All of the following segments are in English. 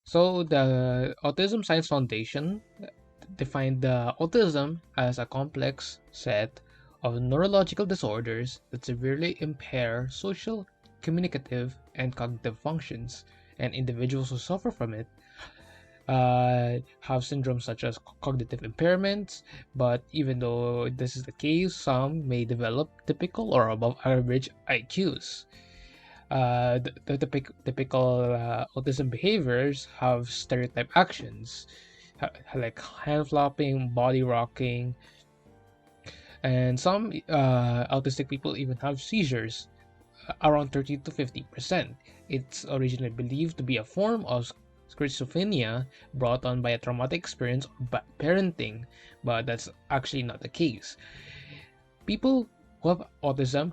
So the Autism Science Foundation defined the autism as a complex set of neurological disorders that severely impair social, communicative, and cognitive functions, and individuals who suffer from it have syndromes such as cognitive impairments. But even though this is the case, some may develop typical or above average IQs. The typical autism behaviors have stereotype actions, like hand flopping, body rocking, and some autistic people even have seizures, around 30 to 50%. It's originally believed to be a form of schizophrenia brought on by a traumatic experience or bad parenting, but that's actually not the case. People who have autism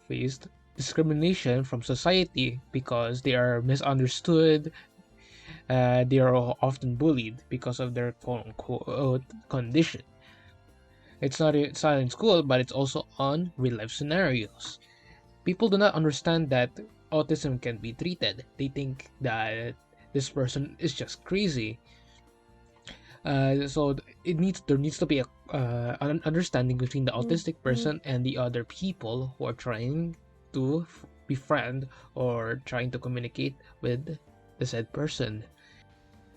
faced discrimination from society because they are misunderstood. They are often bullied because of their quote unquote condition. It's not in school, but it's also on real life scenarios. People do not understand that autism can be treated. They think that this person is just crazy. So there needs to be an understanding between the autistic person and the other people who are trying to befriend or trying to communicate with the said person.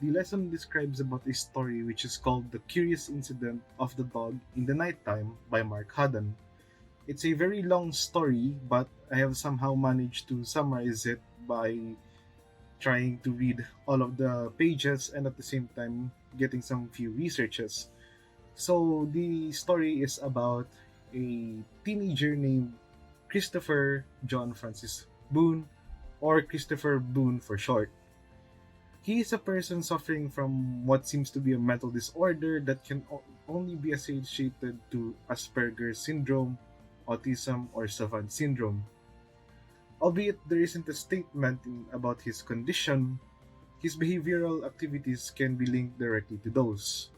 The lesson describes about a story which is called The Curious Incident of the Dog in the Nighttime by Mark Haddon. It's a very long story, but I have somehow managed to summarize it by trying to read all of the pages and at the same time getting some few researches. So the story is about a teenager named Christopher John Francis Boone, or Christopher Boone for short. He is a person suffering from what seems to be a mental disorder that can only be associated to Asperger's syndrome, autism, or Savant syndrome. Albeit there isn't a statement about his condition, his behavioral activities can be linked directly to those.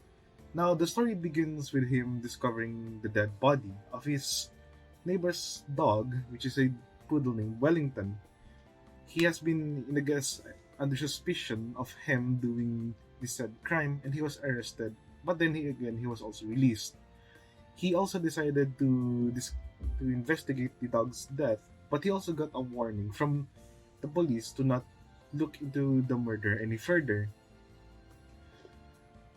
Now, the story begins with him discovering the dead body of his neighbor's dog, which is a poodle named Wellington. He has been, in the guess, under suspicion of him doing this said crime, and he was arrested. But then he was also released. He also decided to investigate the dog's death, but he also got a warning from the police to not look into the murder any further.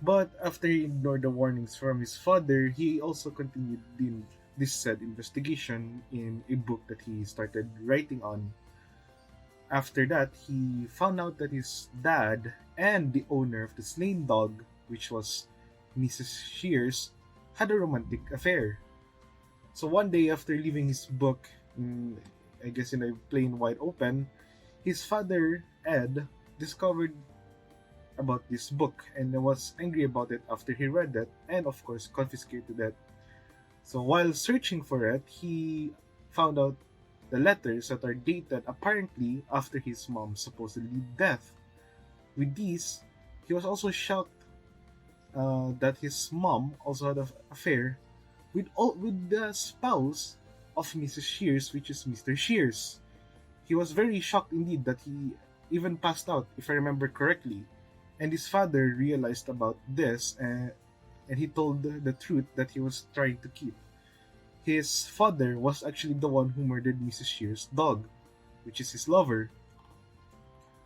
But after he ignored the warnings from his father, he also continued this said investigation in a book that he started writing on. After that, he found out that his dad and the owner of the slain dog, which was Mrs. Shears, had a romantic affair. So one day after leaving his book, I guess in a plain wide open, his father, Ed, discovered about this book and was angry about it after he read it and of course confiscated it. So while searching for it, he found out the letters that are dated apparently after his mom's supposedly death. With these, he was also shocked that his mom also had an affair with the spouse of Mrs. Shears, which is Mr. Shears. He was very shocked indeed that he even passed out, if I remember correctly. And his father realized about this, and he told the truth that he was trying to keep. His father was actually the one who murdered Mrs. Shears' dog, which is his lover.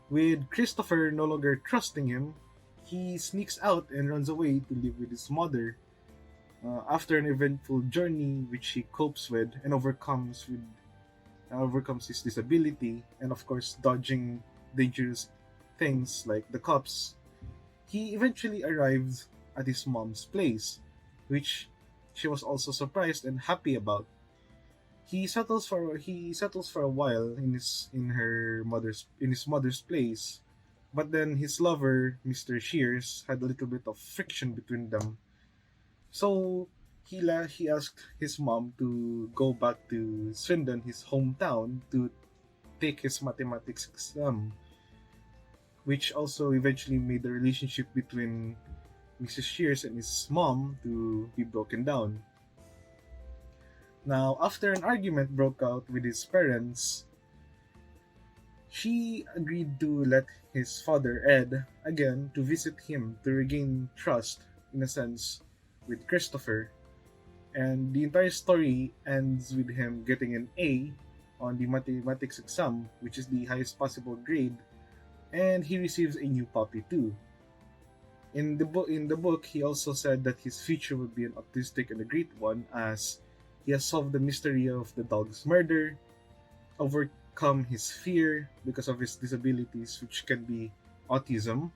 With Christopher no longer trusting him, he sneaks out and runs away to live with his mother. After an eventful journey, which he copes with and overcomes his disability, and of course dodging dangerous things like the cops, he eventually arrives at his mom's place, which she was also surprised and happy about. He settles for a while in his mother's place, but then his lover, Mr. Shears, had a little bit of friction between them. So he asked his mom to go back to Swindon, his hometown, to take his mathematics exam, which also eventually made the relationship between Mrs. Shears and his mom to be broken down. Now, after an argument broke out with his parents, She agreed to let his father, Ed, again to visit him to regain trust, in a sense, with Christopher. And the entire story ends with him getting an A on the mathematics exam, which is the highest possible grade, and he receives a new puppy too. In the book, he also said that his future would be an autistic and a great one, as he has solved the mystery of the dog's murder, overcome his fear because of his disabilities, which can be autism,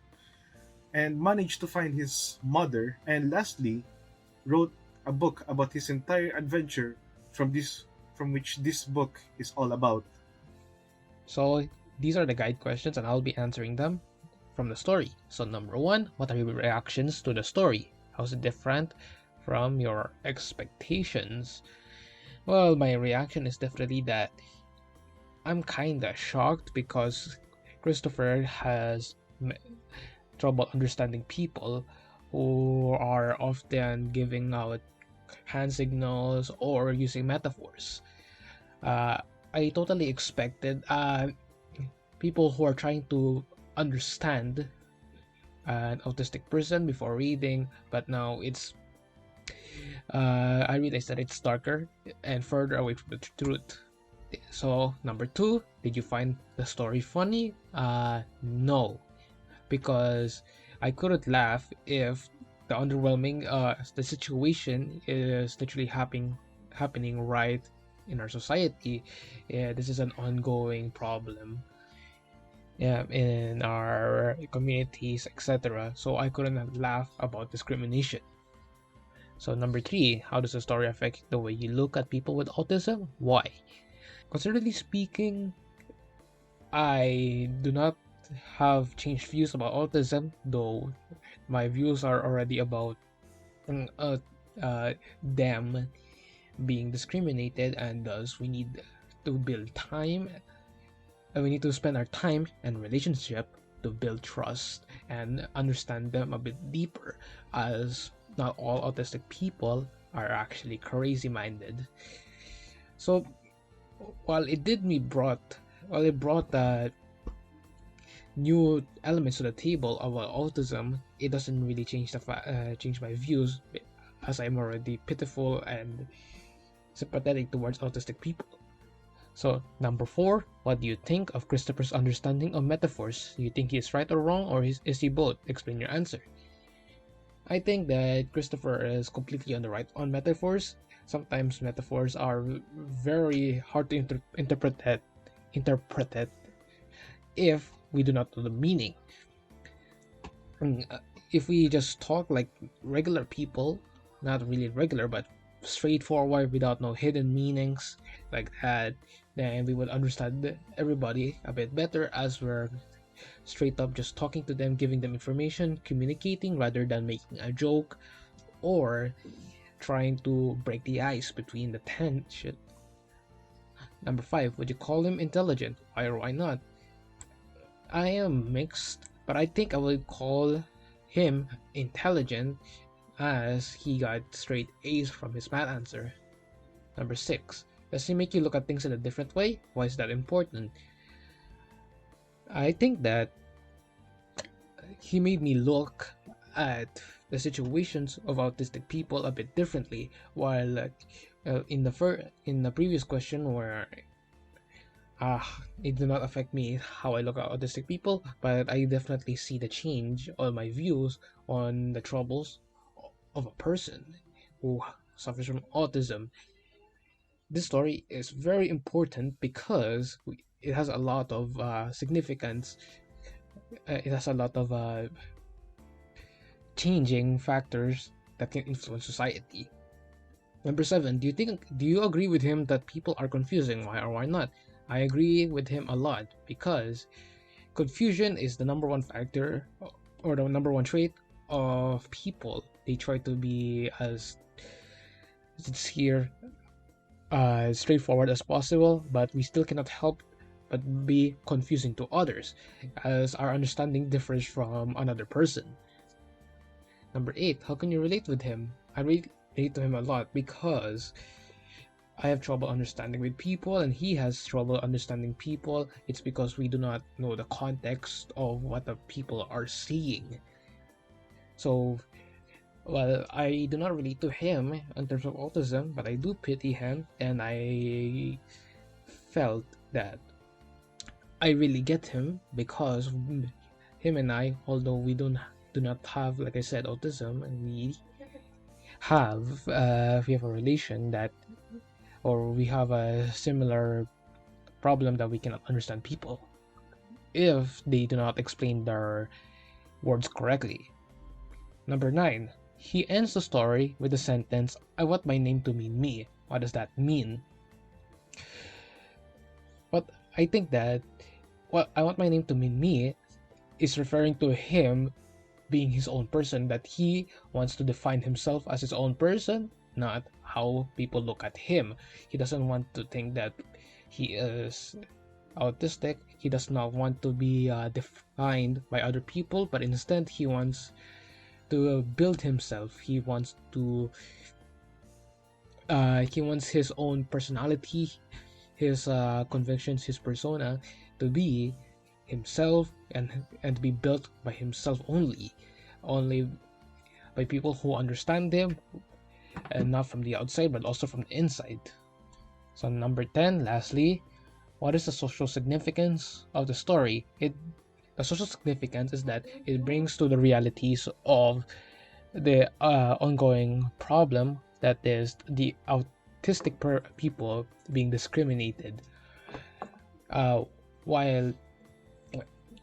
and managed to find his mother, and lastly, wrote a book about his entire adventure from which this book is all about. So these are the guide questions, and I'll be answering them from the story. So number one, what are your reactions to the story? How's it different from your expectations? Well, my reaction is definitely that I'm kinda shocked because Christopher has trouble understanding people who are often giving out hand signals or using metaphors. Uh, I totally expected people who are trying to understand an autistic person before reading, but now I realized that it's darker and further away from the truth. So number two, did you find the story funny? No, because I couldn't laugh if the situation is literally happening right in our society. Yeah, this is an ongoing problem, yeah, in our communities, etc. So I couldn't laugh about discrimination. So number three, how does the story affect the way you look at people with autism? Why? Considerably speaking, I do not have changed views about autism, though my views are already about mm, uh, them being discriminated, and thus we need to build time. We need to spend our time and relationship to build trust and understand them a bit deeper, as not all autistic people are actually crazy minded. So while it did me brought while it brought new elements to the table about autism, it doesn't really change my views, as I'm already pitiful and sympathetic towards autistic people. So number four, what do you think of Christopher's understanding of metaphors? Do you think he is right or wrong, or is he both? Explain your answer. I think that Christopher is completely on the right on metaphors. Sometimes metaphors are very hard to interpret if we do not know the meaning. If we just talk like regular people, not really regular, but straightforward without no hidden meanings like that, then we would understand everybody a bit better, as we're straight up just talking to them, giving them information, communicating rather than making a joke or trying to break the ice between the tension. Number five, would you call him intelligent? Why or why not? I am mixed, but I think I would call him intelligent, as he got straight A's from his math answer. Number six, does he make you look at things in a different way? Why is that important? I think that he made me look at the situations of autistic people a bit differently. While in the previous question, where it did not affect me how I look at autistic people, but I definitely see the change on my views on the troubles of a person who suffers from autism. This story is very important because it has a lot of significance. It has a lot of changing factors that can influence society. Number seven, do you agree with him that people are confusing? Why or why not? I agree with him a lot, because confusion is the number one factor, or the number one trait of people. They try to be as sincere, straightforward as possible, but we still cannot help but be confusing to others, as our understanding differs from another person. Number eight, how can you relate with him? I relate to him a lot because I have trouble understanding with people and he has trouble understanding people, it's because we do not know the context of what the people are seeing. So, well, I do not relate to him in terms of autism, but I do pity him, and I felt that I really get him because him and I, although we do not have, like I said, autism, and we have a relation that, or we have a similar problem that we cannot understand people if they do not explain their words correctly. Number 9. He ends the story with the sentence, I want my name to mean me. What does that mean? What I think that what I want my name to mean me is referring to him being his own person, that he wants to define himself as his own person, not how people look at him. He doesn't want to think that he is autistic. He does not want to be defined by other people, but instead he wants to build himself. He wants his own personality, his convictions, his persona to be himself, and to be built by himself only by people who understand him, and not from the outside but also from the inside. So number 10, lastly, what is the social significance of the story? The social significance is that it brings to the realities of the ongoing problem, that is the autistic people being discriminated. Uh, while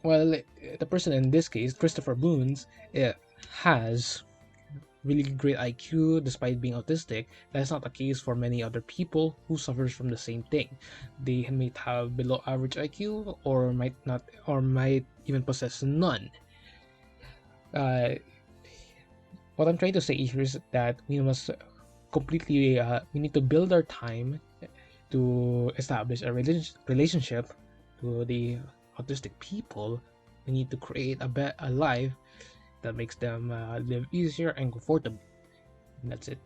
the person in this case, Christopher Boons, has really great IQ despite being autistic, that's not the case for many other people who suffers from the same thing. They might have below average IQ, or might not, or might even possess none. What I'm trying to say here is that we must we need to build our time to establish a relationship to the autistic people. We need to create a life that makes them live easier and comfortable. And that's it.